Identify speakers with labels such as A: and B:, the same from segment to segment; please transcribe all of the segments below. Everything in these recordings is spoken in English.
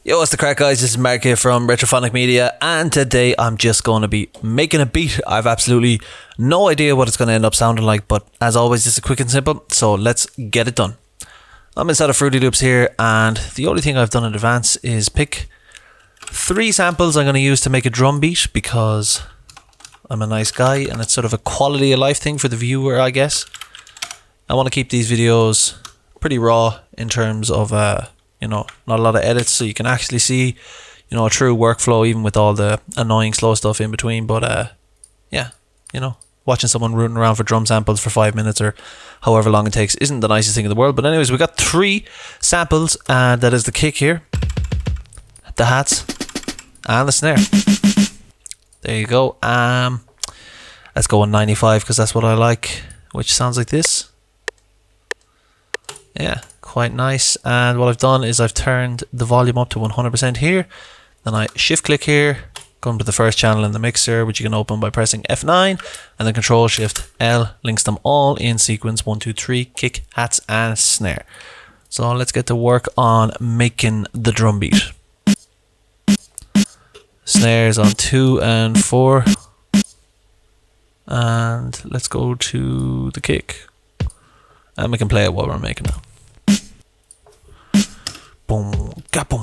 A: Yo, what's the crack, guys? This is Mark here from Phonic Media, and today I'm just going to be making a beat. I've absolutely no idea what it's going to end up sounding like, but as always, this is quick and simple, so let's get it done. I'm inside of Fruity Loops here, and the only thing I've done in advance is pick 3 samples I'm going to use to make a drum beat, because I'm a nice guy, and it's sort of a quality of life thing for the viewer, I guess. I want to keep these videos pretty raw in terms of not a lot of edits, so you can actually see, a true workflow, even with all the annoying slow stuff in between. But watching someone rooting around for drum samples for 5 minutes or however long it takes isn't the nicest thing in the world. But anyways, we got 3 samples, and that is the kick here, the hats, and the snare. There you go. Let's go on 95 because that's what I like, which sounds like this. Yeah, quite nice. And what I've done is I've turned the volume up to 100% here. Then I shift click here, come to the first channel in the mixer, which you can open by pressing F9, and then Control Shift L links them all in sequence 1, 2, 3, kick, hats, and snare. So let's get to work on making the drum beat. Snares on 2 and 4, and let's go to the kick, and we can play it while we're making it. Boom, ga boom.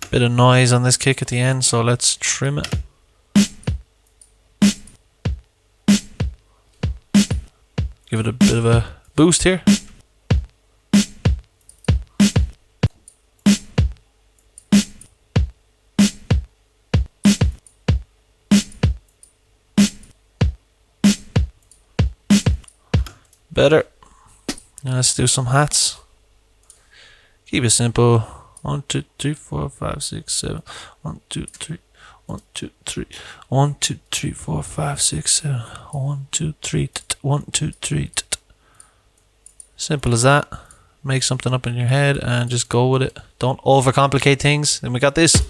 A: Bit of noise on this kick at the end, so let's trim it. Give it a bit of a boost here. Better. Now let's do some hats. Keep it simple. 1, 2, 3, 4, 5, 6, 7. 1, 2, 3. 1, 2, 3. 1, 2, 3, 4, 5, 6, 7. 1, 2, 3. 1, 2, 3. Simple as that. Make something up in your head and just go with it. Don't overcomplicate things. Then we got this.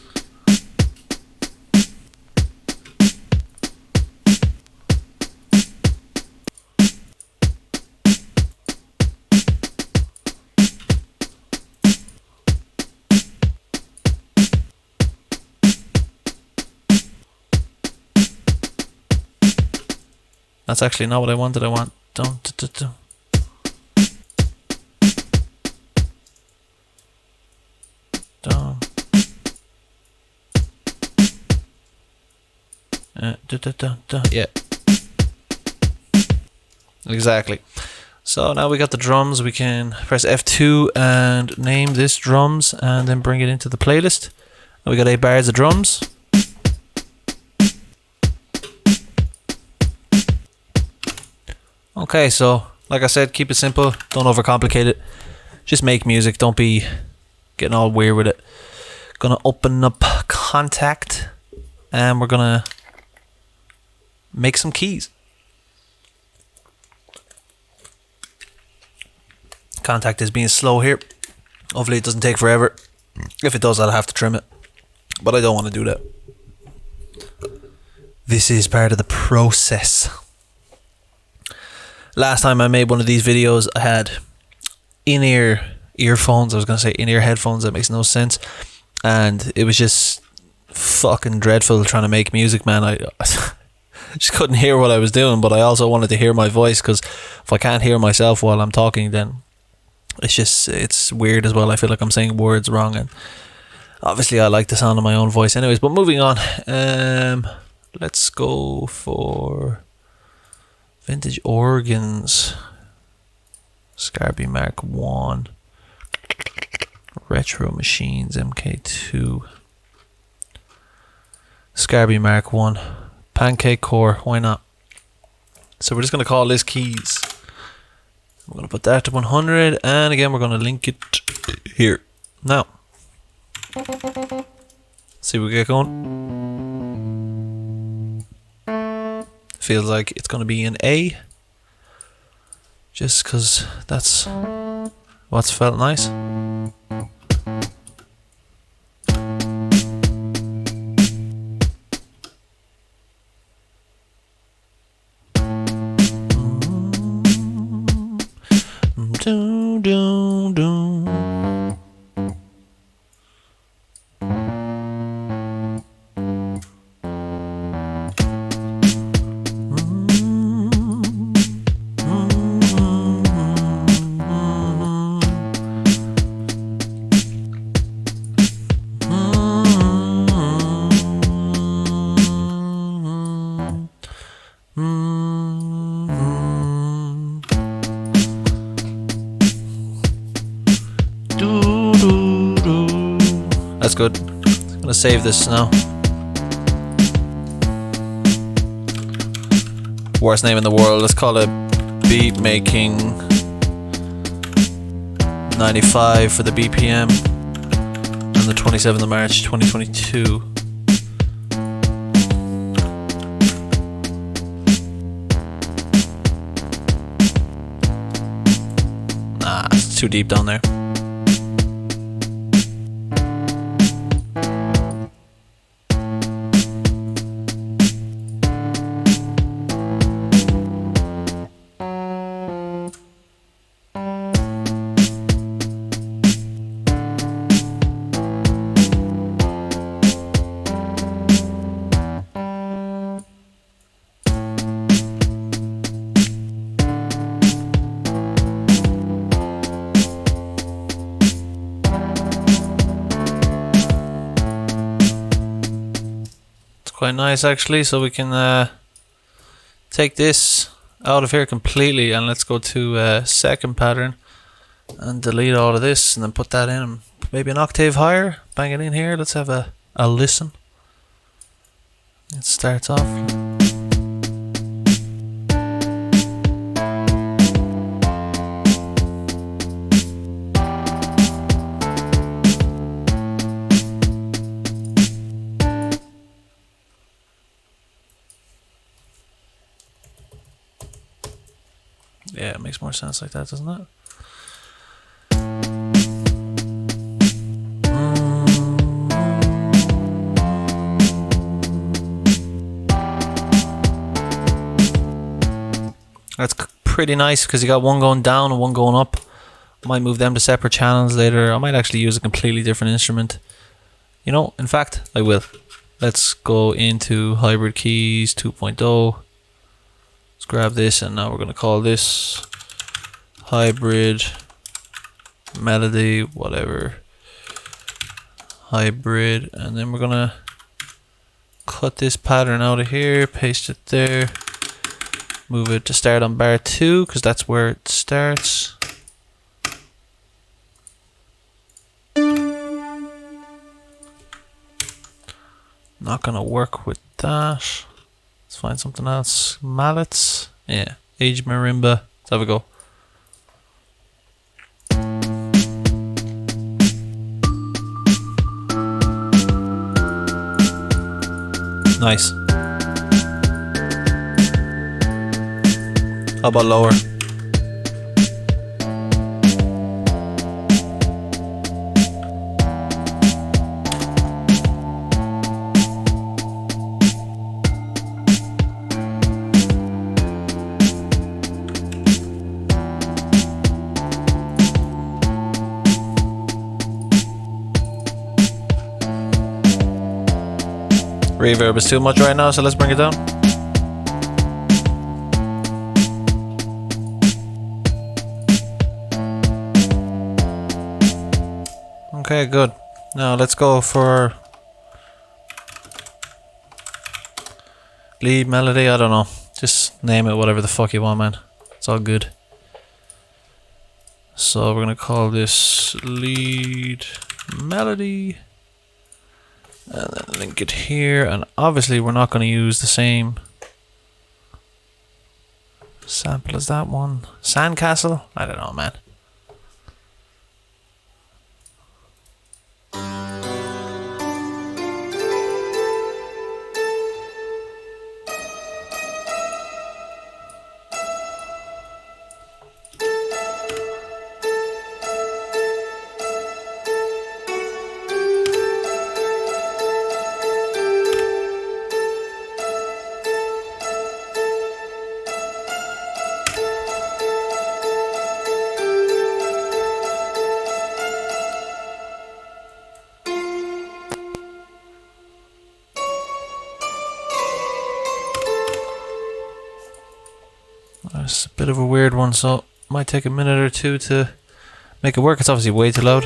A: That's actually not what I wanted. I want yeah, exactly. So now we got the drums. We can press F2 and name this drums, and then bring it into the playlist. And we got 8 bars of drums. Okay, so like I said, keep it simple. Don't overcomplicate it. Just make music. Don't be getting all weird with it. Gonna open up Contact, and we're gonna make some keys. Contact is being slow here. Hopefully it doesn't take forever. If it does, I'll have to trim it, but I don't want to do that. This is part of the process. Last time I made one of these videos, I had in-ear earphones. I was going to say in-ear headphones. That makes no sense. And it was just fucking dreadful trying to make music, man. I just couldn't hear what I was doing, but I also wanted to hear my voice, because if I can't hear myself while I'm talking, then it's weird as well. I feel like I'm saying words wrong, and obviously I like the sound of my own voice anyways. But moving on, let's go for vintage organs. Scarby Mark 1, Retro Machines MK2, Scarby Mark 1, Pancake Core, why not? So we're just going to call this keys. We're going to put that to 100, and again we're going to link it here. Now, see what we get going. Feels like it's going to be an A. just because that's what's felt nice. Do, do, do. That's good. I'm gonna save this now. Worst name in the world. Let's call it Beatmaking 95 for the BPM on the 27th of March 2022. Nah, it's too deep down there. Quite nice actually, so we can take this out of here completely and let's go to second pattern and delete all of this and then put that in maybe an octave higher, bang it in here. Let's have a listen. It starts off. Yeah, it makes more sense like that, doesn't it? That's pretty nice because you got one going down and one going up. I might move them to separate channels later. I might actually use a completely different instrument. You know, in fact, I will. Let's go into Hybrid Keys 2.0. Let's grab this and now we're going to call this Hybrid Melody, whatever. Hybrid. And then we're going to cut this pattern out of here, paste it there. Move it to start on bar 2 because that's where it starts. Not gonna work with that. Let's find something else. Mallets. Yeah. Age Marimba. Let's have a go. Nice. How about lower? Reverb is too much right now, so let's bring it down. Okay, good. Now let's go for lead melody. I don't know. Just name it whatever the fuck you want, man. It's all good. So we're gonna call this lead melody. And then link it here. And obviously we're not gonna use the same sample as that one. Sandcastle? I don't know, man. It's a bit of a weird one, so might take a minute or two to make it work. It's obviously way too loud.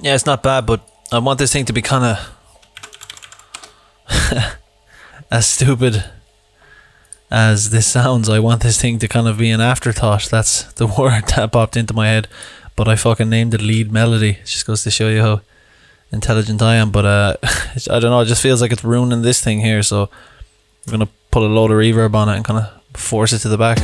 A: Yeah, it's not bad, but I want this thing to be kind of as stupid as this sounds. I want this thing to kind of be an afterthought. That's the word that popped into my head, but I fucking named it lead melody. It just goes to show you how intelligent I am. But I don't know, it just feels like it's ruining this thing here, so I'm gonna put a load of reverb on it and kind of force it to the back.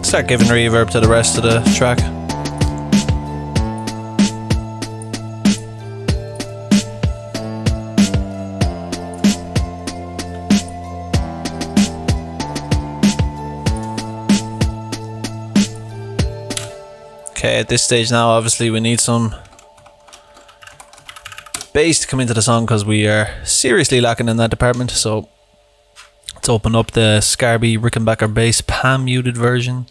A: Start giving reverb to the rest of the track. Okay, at this stage now, obviously we need some bass to come into the song because we are seriously lacking in that department. So let's open up the Scarby Rickenbacker bass pan muted version.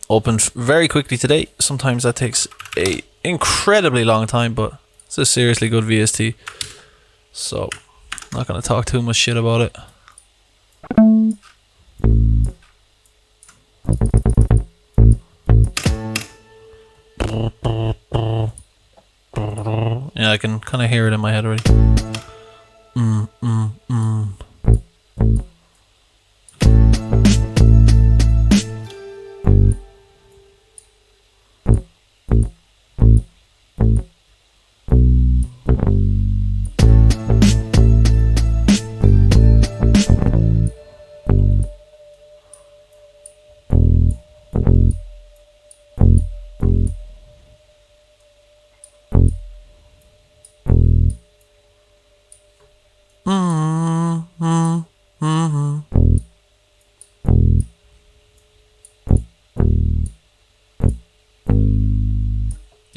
A: Opened very quickly today. Sometimes that takes a incredibly long time, but it's a seriously good VST. So, not gonna talk too much shit about it. Yeah, I can kind of hear it in my head already.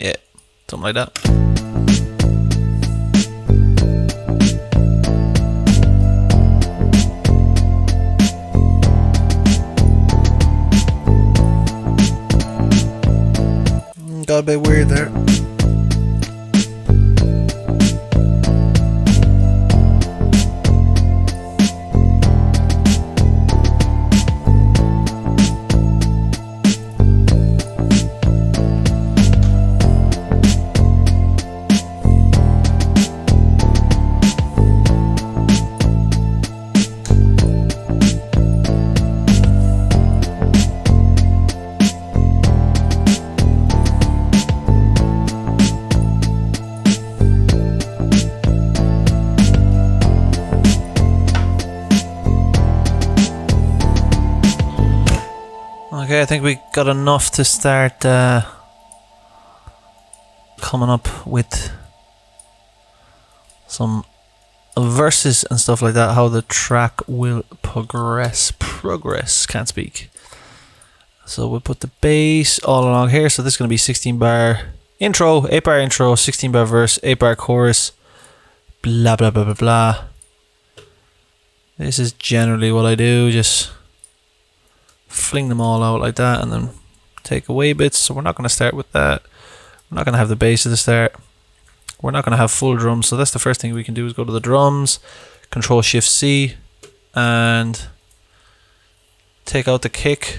A: Yeah, something like that. Got a bit weird there. Okay, I think we got enough to start coming up with some verses and stuff like that, how the track will progress, can't speak. So we'll put the bass all along here. So this is going to be 16 bar intro, 8 bar intro, 16 bar verse, 8 bar chorus, blah blah blah blah blah. This is generally what I do, just fling them all out like that, and then take away bits. So we're not going to start with that. We're not going to have the bass at the start. We're not going to have full drums. So that's the first thing we can do is go to the drums, Control Shift C, and take out the kick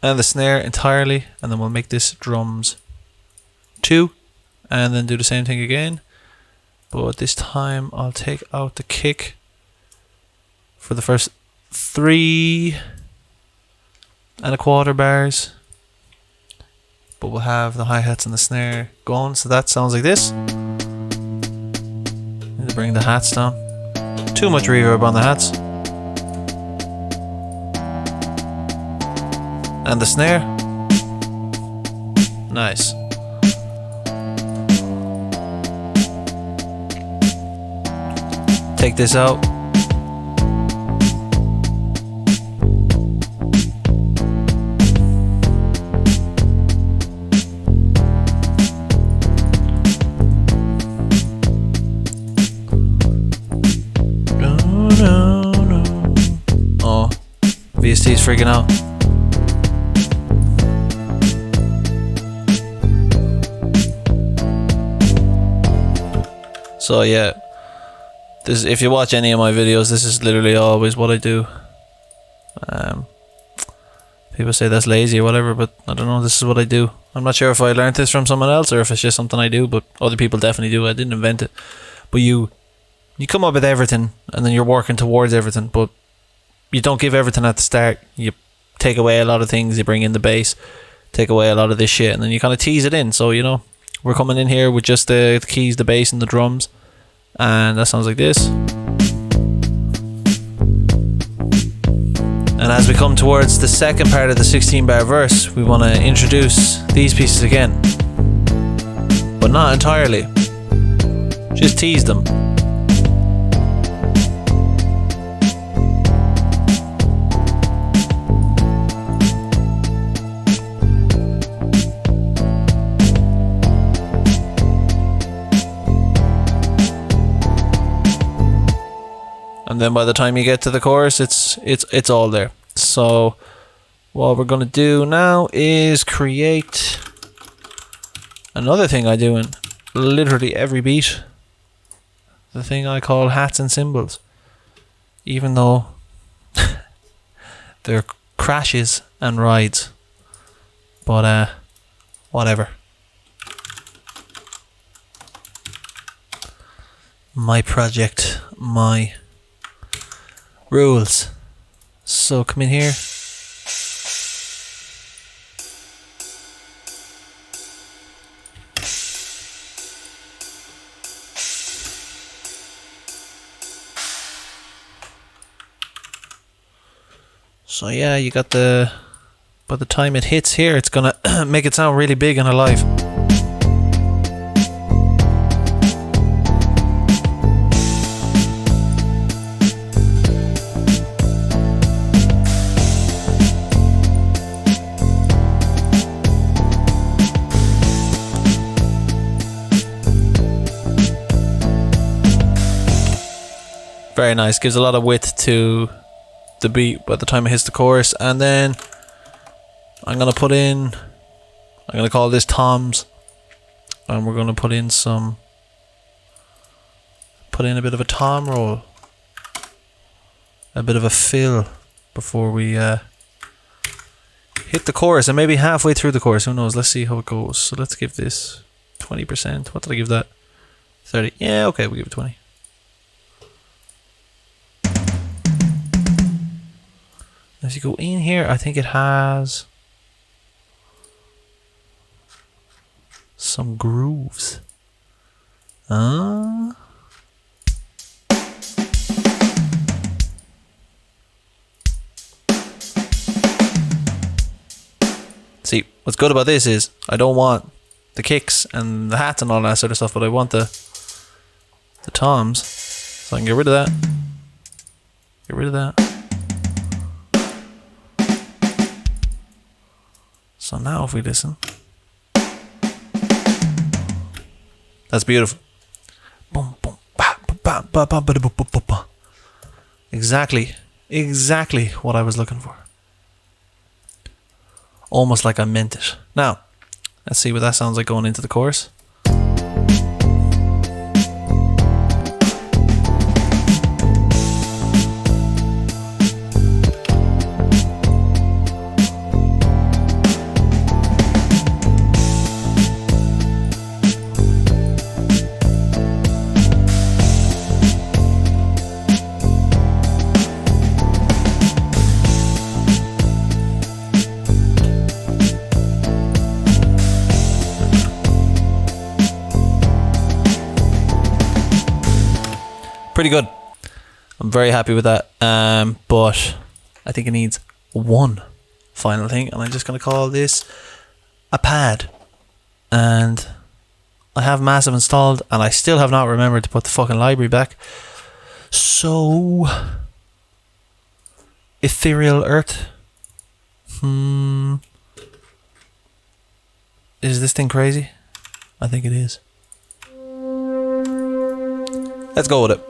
A: and the snare entirely, and then we'll make this drums 2, and then do the same thing again. But this time I'll take out the kick for the first 3¼ bars, but we'll have the hi-hats and the snare going. So that sounds like this. Need to bring the hats down. Too much reverb on the hats. And the snare. Nice. Take this out. Oh, VST's freaking out. So yeah, this, if you watch any of my videos, this is literally always what I do. People say that's lazy or whatever, but I don't know, this is what I do. I'm not sure if I learned this from someone else or if it's just something I do, but other people definitely do. I didn't invent it. But you come up with everything and then you're working towards everything, but you don't give everything at the start. You take away a lot of things, you bring in the bass, take away a lot of this shit, and then you kind of tease it in. So, you know, we're coming in here with just the keys, the bass and the drums, and that sounds like this. And as we come towards the second part of the 16-bar verse, we want to introduce these pieces again, but not entirely, just tease them. And then by the time you get to the chorus, it's all there. So what we're gonna do now is create another thing I do in literally every beat. The thing I call hats and cymbals. Even though they're crashes and rides. But whatever. My project, my rules. So come in here. So yeah, you got the, by the time it hits here, it's gonna make it sound really big and alive. Very nice, gives a lot of width to the beat by the time it hits the chorus. And then I'm gonna put in, I'm gonna call this toms, and we're gonna put in a bit of a tom roll, a bit of a fill before we hit the chorus, and maybe halfway through the chorus, who knows. Let's see how it goes. So let's give this 20%. What did I give that? 30. Yeah, okay, we'll give it 20. As you go in here, I think it has some grooves. See, what's good about this is I don't want the kicks and the hats and all that sort of stuff, but I want the toms, so I can get rid of that. Get rid of that. So now if we listen, that's beautiful. Boom, boom, ba, ba, ba, ba, ba, ba, ba, ba. Exactly what I was looking for. almost like I meant it. Now, let's see what that sounds like going into the chorus. Pretty good. I'm very happy with that. But I think it needs one final thing, and I'm just gonna call this a pad. And I have Massive installed, and I still have not remembered to put the fucking library back. So, Ethereal Earth. Is this thing crazy? I think it is. Let's go with it.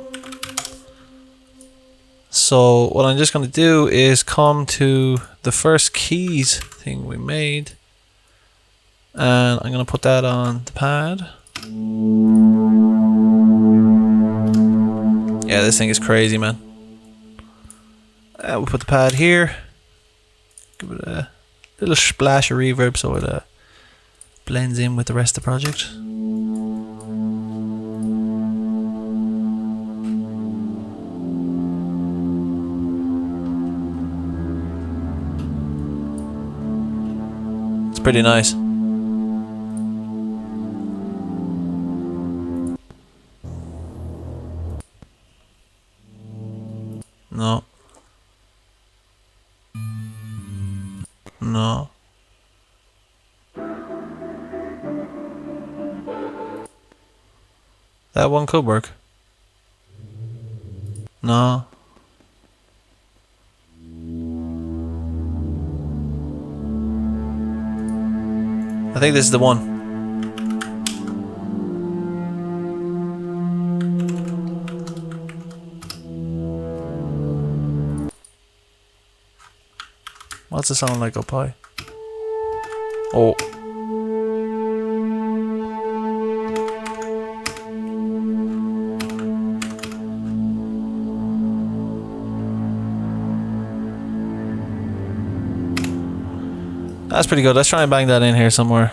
A: So what I'm just going to do is come to the first keys thing we made, and I'm going to put that on the pad. Yeah, this thing is crazy, man. We'll put the pad here, give it a little splash of reverb so it blends in with the rest of the project. Pretty nice. No. No. That one could work. No. I think this is the one. What's it sound like up high? Oh. That's pretty good. Let's try and bang that in here somewhere.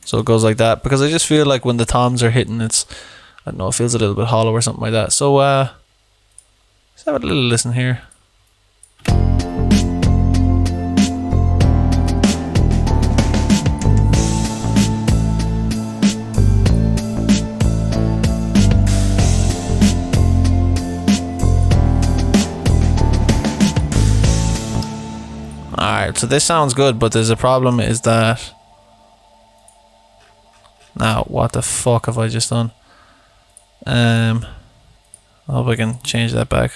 A: So it goes like that. Because I just feel like when the toms are hitting, it's, I don't know, it feels a little bit hollow or something like that. So, let's have a little listen here. Alright, so this sounds good, but there's a problem is that... Now, what the fuck have I just done? I hope I can change that back.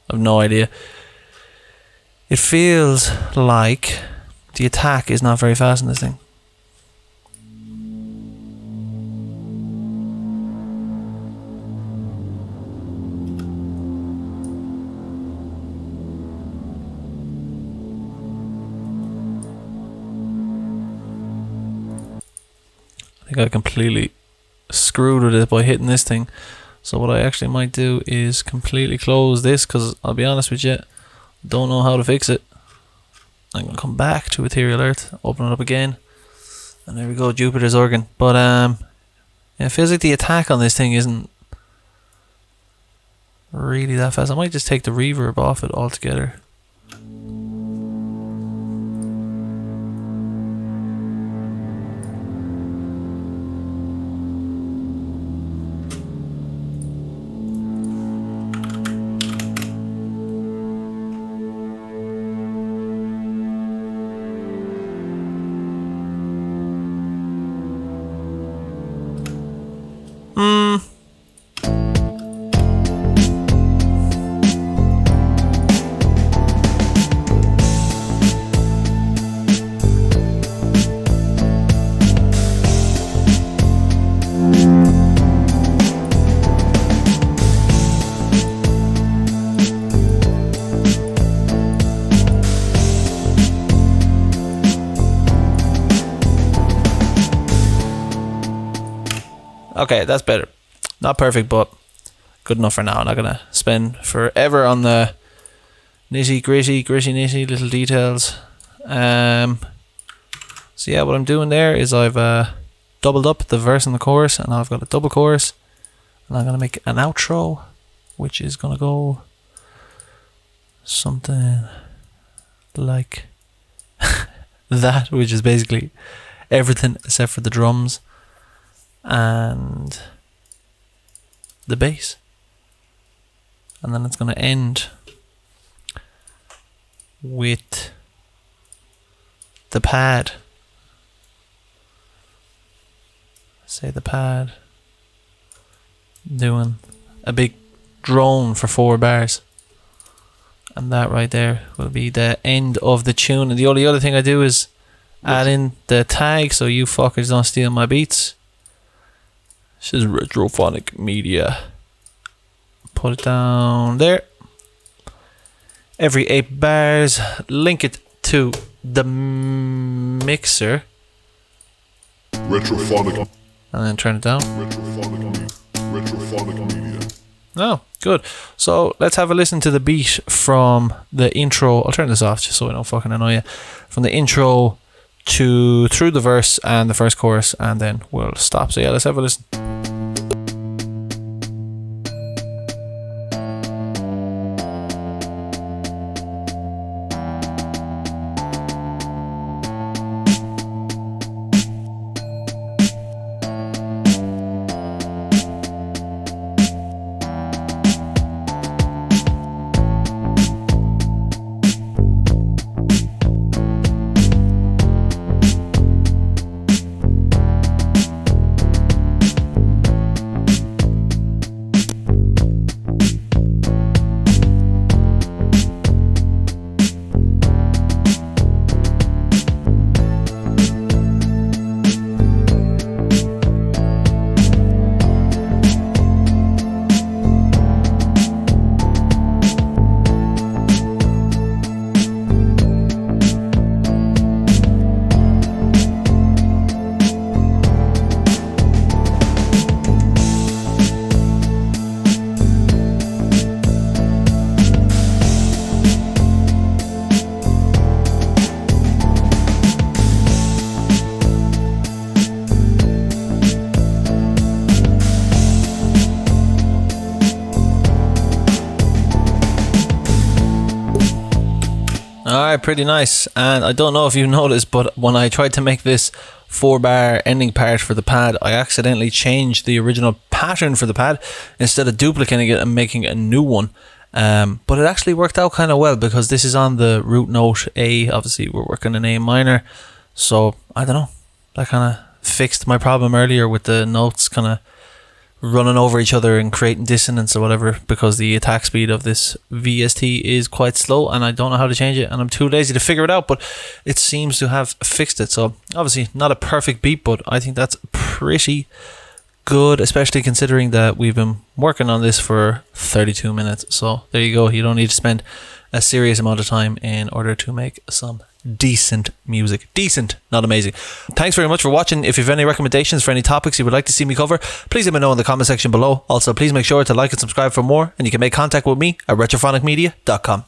A: I have no idea. It feels like the attack is not very fast in this thing. I think I completely screwed with it by hitting this thing. So what I actually might do is completely close this, because I'll be honest with you, don't know how to fix it. I'm going to come back to Ethereal Earth, open it up again, and there we go, Jupiter's organ. But yeah, it feels like the attack on this thing isn't really that fast. I might just take the reverb off it altogether. Okay, that's better. Not perfect, but good enough for now. I'm not going to spend forever on the gritty little details. So yeah, what I'm doing there is I've doubled up the verse and the chorus, and I've got a double chorus, and I'm going to make an outro, which is going to go something like that, which is basically everything except for the drums and the bass. And then it's going to end with the pad. Say the pad doing a big drone for 4 bars. And that right there will be the end of the tune. And the only other thing I do is add in the tag so you fuckers don't steal my beats. This is Phonic Media. Put it down there. Every 8 bars. Link it to the mixer.
B: Retrophonic.
A: And then turn it down.
B: Retrophonic Media.
A: Oh, good. So let's have a listen to the beat from the intro. I'll turn this off just so I don't fucking annoy you. From the intro to through the verse and the first chorus, and then we'll stop. So yeah, let's have a listen. Alright, pretty nice. And I don't know if you noticed, but when I tried to make this 4-bar ending part for the pad, I accidentally changed the original pattern for the pad instead of duplicating it and making a new one. But it actually worked out kind of well because this is on the root note A. Obviously we're working in A minor, so I don't know, that kind of fixed my problem earlier with the notes kind of running over each other and creating dissonance or whatever, because the attack speed of this VST is quite slow and I don't know how to change it and I'm too lazy to figure it out, but it seems to have fixed it. So obviously not a perfect beat, but I think that's pretty good, especially considering that we've been working on this for 32 minutes. So there you go, you don't need to spend a serious amount of time in order to make some decent music. Decent, not amazing. Thanks very much for watching. If you have any recommendations for any topics you would like to see me cover, please let me know in the comment section below. Also, please make sure to like and subscribe for more, and you can make contact with me at retrophonicmedia.com.